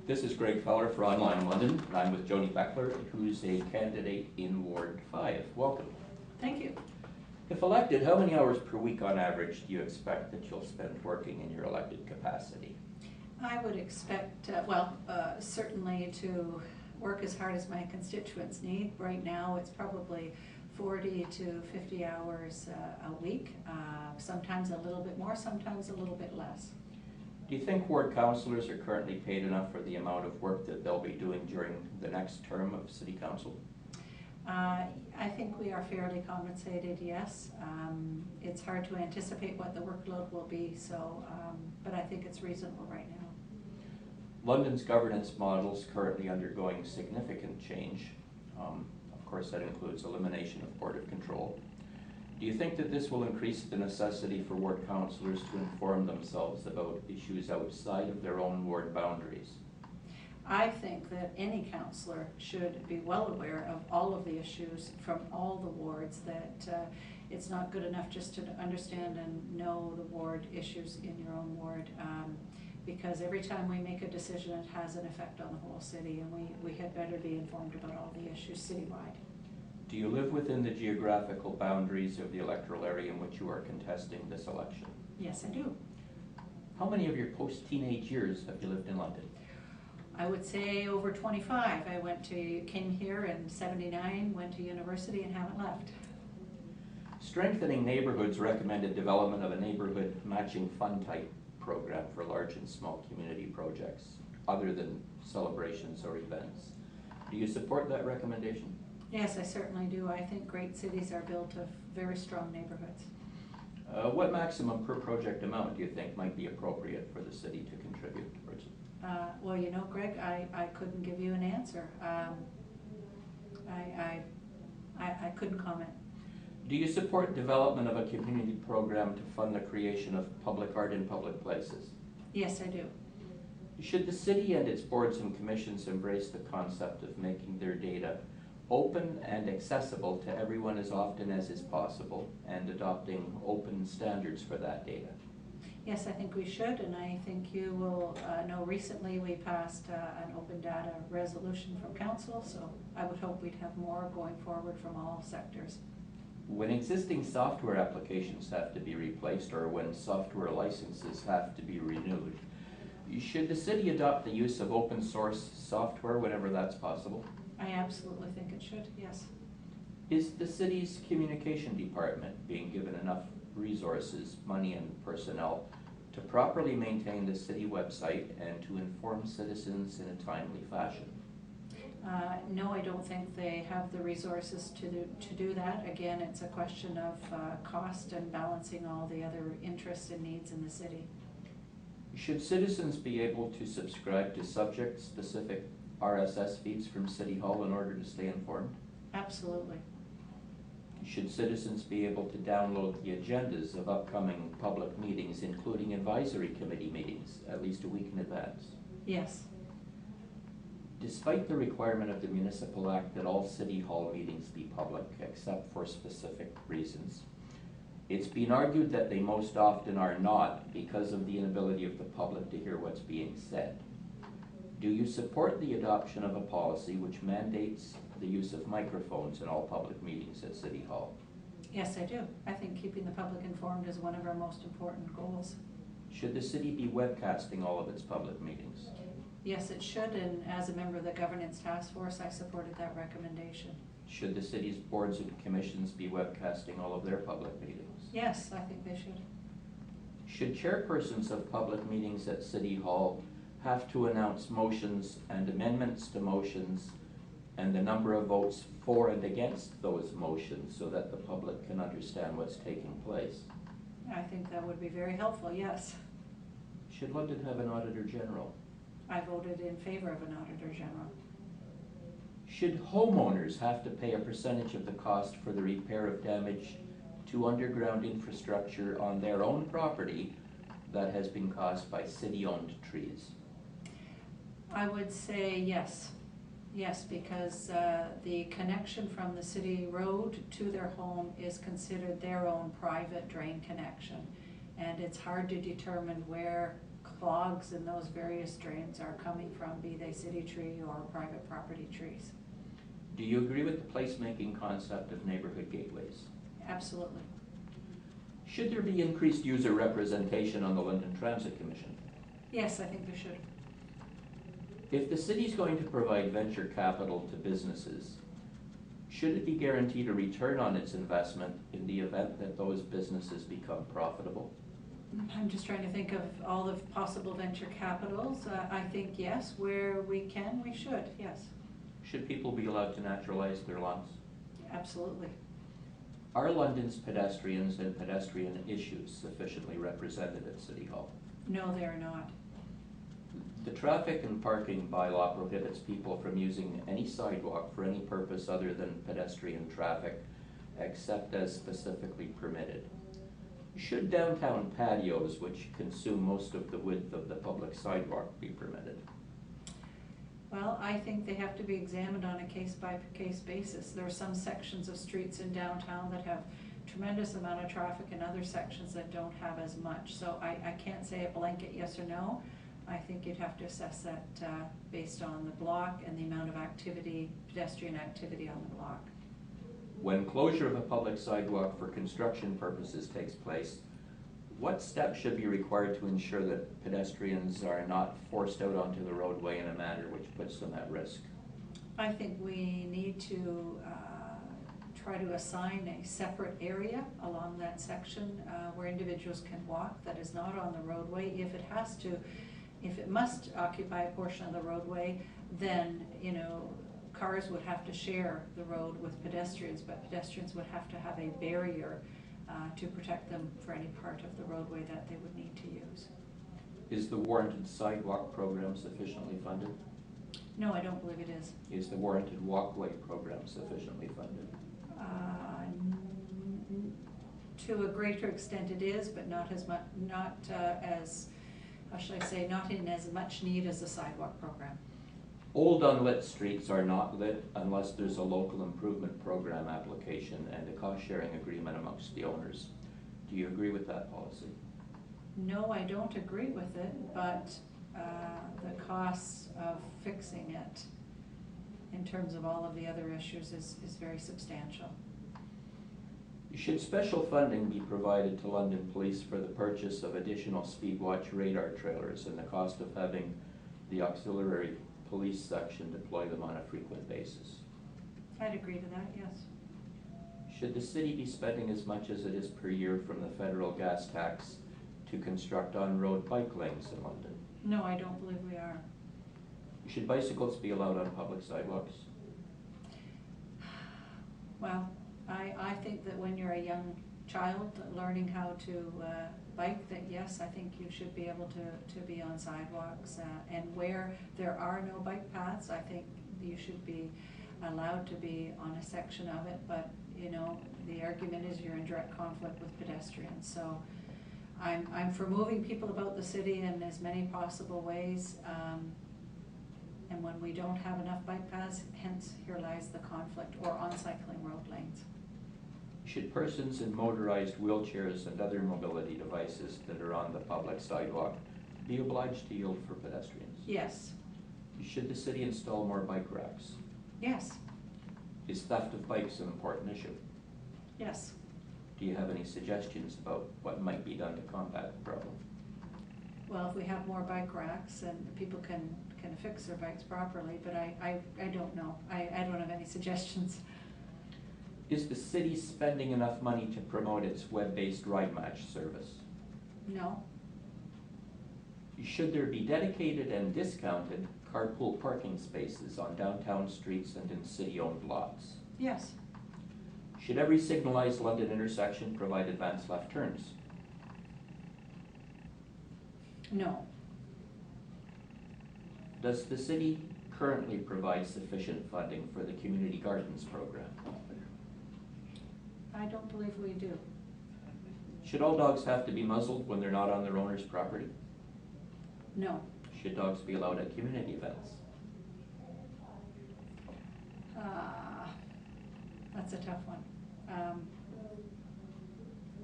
This is Greg Feller for Online London, and I'm with Joni Baechler, who's a candidate in Ward 5. Welcome. Thank you. If elected, how many hours per week on average do you expect that you'll spend working in your elected capacity? I would expect, certainly to work as hard as my constituents need. Right now, it's probably 40 to 50 hours a week, sometimes a little bit more, sometimes a little bit less. Do you think ward councillors are currently paid enough for the amount of work that they'll be doing during the next term of City Council? I think we are fairly compensated, yes. It's hard to anticipate what the workload will be, but I think it's reasonable right now. London's governance model is currently undergoing significant change. Of course, that includes elimination of Board of Control. Do you think that this will increase the necessity for ward councillors to inform themselves about issues outside of their own ward boundaries? I think that any councillor should be well aware of all of the issues from all the wards, that it's not good enough just to understand and know the ward issues in your own ward, because every time we make a decision it has an effect on the whole city, and we had better be informed about all the issues citywide. Do you live within the geographical boundaries of the electoral area in which you are contesting this election? Yes, I do. How many of your post-teenage years have you lived in London? I would say over 25. I came here in '79, went to university and haven't left. Strengthening Neighborhoods recommended development of a neighborhood matching fund type program for large and small community projects other than celebrations or events. Do you support that recommendation? Yes, I certainly do. I think great cities are built of very strong neighborhoods. What maximum per project amount do you think might be appropriate for the city to contribute towards it? Well, you know, Greg, I couldn't give you an answer. I couldn't comment. Do you support development of a community program to fund the creation of public art in public places? Yes, I do. Should the city and its boards and commissions embrace the concept of making their data open and accessible to everyone as often as is possible, and adopting open standards for that data? Yes, I think we should, and I think you will know recently we passed an open data resolution from council, so I would hope we'd have more going forward from all sectors. When existing software applications have to be replaced, or when software licenses have to be renewed, should the city adopt the use of open source software whenever that's possible? I absolutely think it should, yes. Is the city's communication department being given enough resources, money, and personnel to properly maintain the city website and to inform citizens in a timely fashion? No, I don't think they have the resources to do that. Again, it's a question of cost and balancing all the other interests and needs in the city. Should citizens be able to subscribe to subject-specific RSS feeds from City Hall in order to stay informed? Absolutely. Should citizens be able to download the agendas of upcoming public meetings, including advisory committee meetings, at least a week in advance? Yes. Despite the requirement of the Municipal Act that all City Hall meetings be public, except for specific reasons, it's been argued that they most often are not because of the inability of the public to hear what's being said. Do you support the adoption of a policy which mandates the use of microphones in all public meetings at City Hall? Yes, I do. I think keeping the public informed is one of our most important goals. Should the city be webcasting all of its public meetings? Yes, it should, and as a member of the Governance Task Force, I supported that recommendation. Should the city's boards and commissions be webcasting all of their public meetings? Yes, I think they should. Should chairpersons of public meetings at City Hall have to announce motions and amendments to motions and the number of votes for and against those motions so that the public can understand what's taking place? I think that would be very helpful, yes. Should London have an Auditor General? I voted in favor of an Auditor General. Should homeowners have to pay a percentage of the cost for the repair of damage to underground infrastructure on their own property that has been caused by city-owned trees? I would say yes. Yes, because the connection from the city road to their home is considered their own private drain connection. And it's hard to determine where clogs in those various drains are coming from, be they city tree or private property trees. Do you agree with the placemaking concept of neighborhood gateways? Absolutely. Should there be increased user representation on the London Transit Commission? Yes, I think there should. If the city's going to provide venture capital to businesses, should it be guaranteed a return on its investment in the event that those businesses become profitable? I'm just trying to think of all the possible venture capitals. I think yes, where we can, we should, yes. Should people be allowed to naturalize their lawns? Absolutely. Are London's pedestrians and pedestrian issues sufficiently represented at City Hall? No, they are not. The traffic and parking bylaw prohibits people from using any sidewalk for any purpose other than pedestrian traffic, except as specifically permitted. Should downtown patios, which consume most of the width of the public sidewalk, be permitted? Well, I think they have to be examined on a case-by-case basis. There are some sections of streets in downtown that have tremendous amount of traffic and other sections that don't have as much. So I can't say a blanket yes or no. I think you'd have to assess that based on the block and the amount of activity, pedestrian activity on the block. When closure of a public sidewalk for construction purposes takes place, what steps should be required to ensure that pedestrians are not forced out onto the roadway in a manner which puts them at risk? I think we need to try to assign a separate area along that section where individuals can walk that is not on the roadway. If it must occupy a portion of the roadway, then, cars would have to share the road with pedestrians, but pedestrians would have to have a barrier to protect them for any part of the roadway that they would need to use. Is the warranted sidewalk program sufficiently funded? No, I don't believe it is. Is the warranted walkway program sufficiently funded? To a greater extent it is, but not as much, how should I say, not in as much need as the sidewalk program. Old unlit streets are not lit unless there's a local improvement program application and a cost-sharing agreement amongst the owners. Do you agree with that policy? No, I don't agree with it, but the costs of fixing it in terms of all of the other issues is very substantial. Should special funding be provided to London Police for the purchase of additional Speedwatch radar trailers and the cost of having the auxiliary police section deploy them on a frequent basis? I'd agree to that, yes. Should the city be spending as much as it is per year from the federal gas tax to construct on-road bike lanes in London? No, I don't believe we are. Should bicycles be allowed on public sidewalks? Well, I think that when you're a young child learning how to bike, that yes, I think you should be able to be on sidewalks. And where there are no bike paths, I think you should be allowed to be on a section of it. But, the argument is you're in direct conflict with pedestrians. So I'm for moving people about the city in as many possible ways. And when we don't have enough bike paths, hence here lies the conflict, or on cycling road lanes. Should persons in motorized wheelchairs and other mobility devices that are on the public sidewalk be obliged to yield for pedestrians? Yes. Should the city install more bike racks? Yes. Is theft of bikes an important issue? Yes. Do you have any suggestions about what might be done to combat the problem? Well, if we have more bike racks and people can fix their bikes properly, but I don't know. I don't have any suggestions. Is the city spending enough money to promote its web-based ride match service? No. Should there be dedicated and discounted carpool parking spaces on downtown streets and in city-owned lots? Yes. Should every signalized London intersection provide advanced left turns? No. Does the city currently provide sufficient funding for the community gardens program? I don't believe we do. Should all dogs have to be muzzled when they're not on their owner's property? No. Should dogs be allowed at community events? That's a tough one.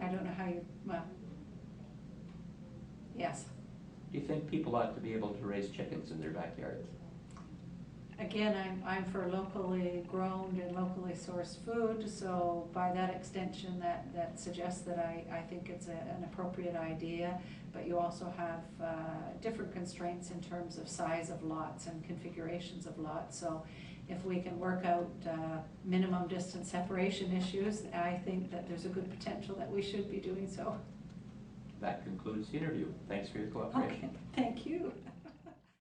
I don't know how you, well, yes. Do you think people ought to be able to raise chickens in their backyards? Again, I'm for locally grown and locally sourced food, so by that extension, that suggests that I think it's an appropriate idea, but you also have different constraints in terms of size of lots and configurations of lots, so if we can work out minimum distance separation issues, I think that there's a good potential that we should be doing so. That concludes the interview. Thanks for your cooperation. Okay, thank you.